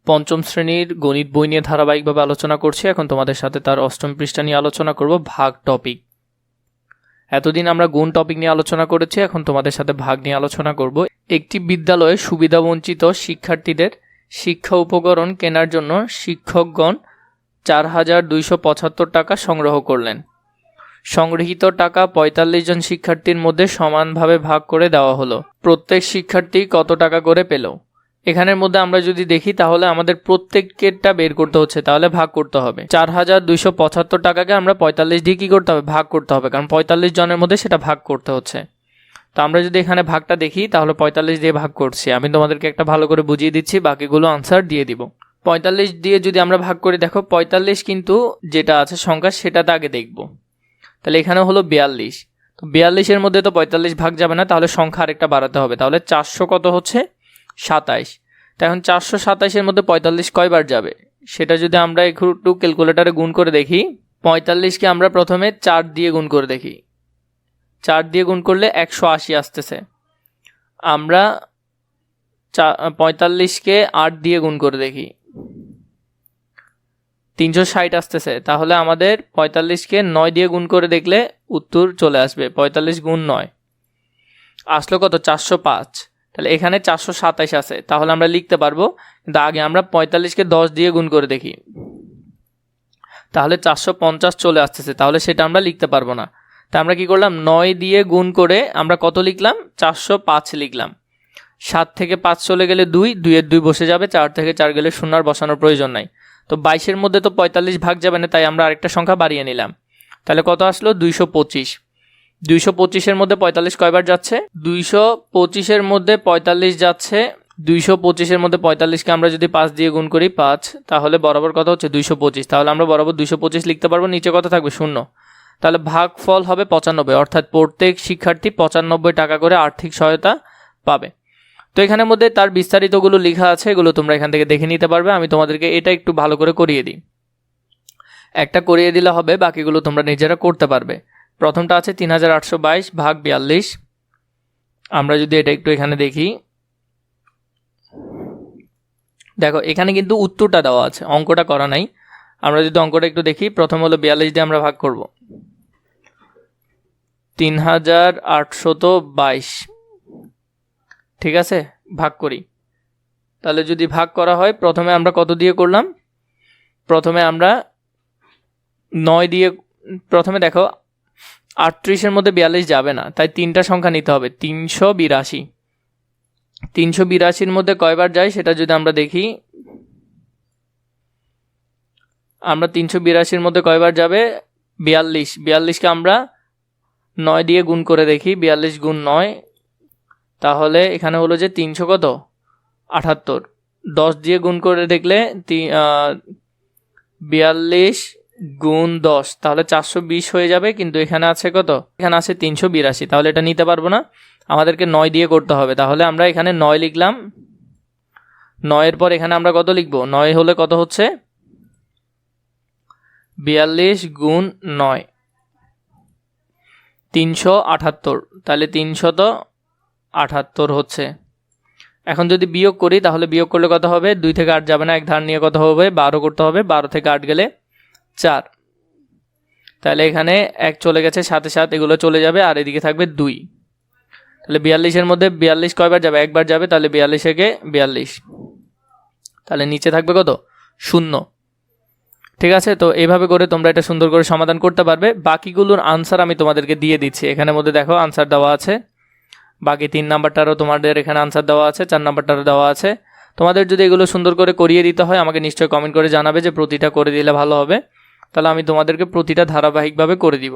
পঞ্চম শ্রেণীর গণিত বই নিয়ে ধারাবাহিকভাবে আলোচনা করছি। এখন তোমাদের সাথে তার অষ্টম পৃষ্ঠা নিয়ে আলোচনা করব, ভাগ টপিক। এতদিন আমরা গুণ টপিক নিয়ে আলোচনা করেছি, এখন তোমাদের সাথে ভাগ নিয়ে আলোচনা করব। একটি বিদ্যালয়ে সুবিধাবঞ্চিত শিক্ষার্থীদের শিক্ষা উপকরণ কেনার জন্য শিক্ষকগণ 4,275 টাকা সংগ্রহ করলেন। সংগৃহীত টাকা 45 জন শিক্ষার্থীর মধ্যে সমানভাবে ভাগ করে দেওয়া হলো। প্রত্যেক শিক্ষার্থী কত টাকা করে পেল? এখানের মধ্যে আমরা যদি দেখি তাহলে আমাদের প্রত্যেকেরটা বের করতে হচ্ছে, তাহলে ভাগ করতে হবে। 4,275 টাকাকে আমরা 45 দিয়ে কী করতে হবে? ভাগ করতে হবে, কারণ 45 জনের মধ্যে সেটা ভাগ করতে হচ্ছে। তো আমরা যদি এখানে ভাগটা দেখি তাহলে 45 দিয়ে ভাগ করছি। আমি তোমাদেরকে একটা ভালো করে বুঝিয়ে দিচ্ছি, বাকিগুলো আনসার দিয়ে দিব। 45 দিয়ে যদি আমরা ভাগ করি, দেখো 45 কিন্তু যেটা আছে সংখ্যা সেটাতে আগে দেখব। তাহলে এখানে হলো 42। তো 42-এর মধ্যে তো 45 ভাগ যাবে না, তাহলে সংখ্যা আরেকটা বাড়াতে হবে। তাহলে 400 কত হচ্ছে? 27। তো এখন 427-এর মধ্যে 45 কয়বার যাবে সেটা যদি আমরা একটু ক্যালকুলেটারে গুণ করে দেখি। 45কে আমরা প্রথমে 4 দিয়ে গুণ করে দেখি। 4 দিয়ে গুণ করলে 180 আসতেছে। আমরা 45কে 8 দিয়ে গুণ করে দেখি, 360 আসতেছে। তাহলে আমাদের 45কে 9 দিয়ে গুণ করে দেখলে উত্তর চলে আসবে। 45 গুণ 9 আসলো কত? 405। তাহলে এখানে 427 আছে, তাহলে আমরা লিখতে পারবো। কিন্তু আগে আমরা 45কে 10 দিয়ে গুণ করে দেখি, তাহলে 450 চলে আসতেছে, তাহলে সেটা আমরা লিখতে পারবো না। তা আমরা কি করলাম? 9 দিয়ে গুণ করে আমরা কত লিখলাম? 405 লিখলাম। 7 থেকে 5 চলে গেলে 2, 2-এর 2 বসে যাবে। 4 থেকে 4 গেলে 0 আর বসানোর প্রয়োজন নাই। তো 22-এর মধ্যে তো 45 ভাগ যাবে না, তাই আমরা আরেকটা সংখ্যা বাড়িয়ে নিলাম। তাহলে কত আসলো? 225। 225-এর মধ্যে 45 কয়বার যাচ্ছে? 225-এর মধ্যে 45 যাচ্ছে। 225-এর মধ্যে 45কে আমরা যদি 5 দিয়ে গুণ করি 5, তাহলে বরাবর কত হচ্ছে? 225। তাহলে আমরা বরাবর 225 লিখতে পারবো। নিচে কত থাকবে? 0। তাহলে ভাগফল হবে 95, অর্থাৎ প্রত্যেক শিক্ষার্থী 95 টাকা করে আর্থিক সহায়তা পাবে। তো এখানের মধ্যে তার বিস্তারিতগুলো লেখা আছে, এগুলো তোমরা এখান থেকে দেখে নিতে পারবে। আমি তোমাদেরকে এটা একটু ভালো করে করিয়ে দিই। একটা করিয়ে দিলে হবে, বাকিগুলো তোমরা নিজেরা করতে পারবে। প্রথমটা আছে 3,822 ভাগ 42। আমরা যদি এটা একটু এখানে দেখি, দেখো এখানে কিন্তু উত্তরটা দেওয়া আছে, অঙ্কটা করা নাই। আমরা যদি অঙ্কটা একটু দেখি, প্রথম হলো 42 দিয়ে আমরা ভাগ করব। 3,822, ঠিক আছে, ভাগ করি। তাহলে যদি ভাগ করা হয়, প্রথমে আমরা কত দিয়ে করলাম? প্রথমে আমরা 9 দিয়ে, প্রথমে দেখো 38-এর মধ্যে 42 যাবে না, তাই 3টা সংখ্যা নিতে হবে। 382। 382-র মধ্যে কয়বার যায় সেটা যদি আমরা দেখি, আমরা 382-র মধ্যে কয়বার যাবে? 42। 42কে আমরা 9 দিয়ে গুণ করে দেখি, 42 গুণ 9, তাহলে এখানে হলো যে 300 কত? 78। 10 দিয়ে গুণ করে দেখলে 42 গুণ 10, তাহলে 420 হয়ে যাবে। কিন্তু এখানে আছে কত? এখানে আছে 382, তাহলে এটা নিতে পারবো না, আমাদেরকে 9 দিয়ে করতে হবে। তাহলে আমরা এখানে 9 লিখলাম। 9-এর পর এখানে আমরা কত লিখবো? 9 হলে কত হচ্ছে? 42 গুণ 9, 378। তাহলে 378 হচ্ছে। এখন যদি বিয়োগ করি, তাহলে বিয়োগ করলে কত হবে? 2 থেকে 8 যাবে না, এক ধার নিয়ে কত হবে? 12 করতে হবে। 12 থেকে 8 গেলে 4। তাহলে এখানে 1 চলে গেছে, সাথে সাথে এগুলো চলে যাবে, আর এদিকে থাকবে 2। তাহলে 42-এর মধ্যে 42 কয়বার যাবে? একবার যাবে। তাহলে 42-একে 42, তাহলে নিচে থাকবে কত? 0। ঠিক আছে, তো এইভাবে করে তোমরা এটা সুন্দর করে সমাধান করতে পারবে। বাকিগুলোর আনসার আমি তোমাদেরকে দিয়ে দিচ্ছি। এখানের মধ্যে দেখো আনসার দেওয়া আছে। বাকি 3 নাম্বারটারও তোমাদের এখানে আনসার দেওয়া আছে, 4 নাম্বারটারও দেওয়া আছে। তোমাদের যদি এগুলো সুন্দর করে করিয়ে দিতে হয়, আমাকে নিশ্চয়ই কমেন্ট করে জানাবে যে প্রতিটা করে দিলে ভালো হবে। তাহলে আমি তোমাদেরকে প্রতিটা ধারাবাহিকভাবে করে দিব।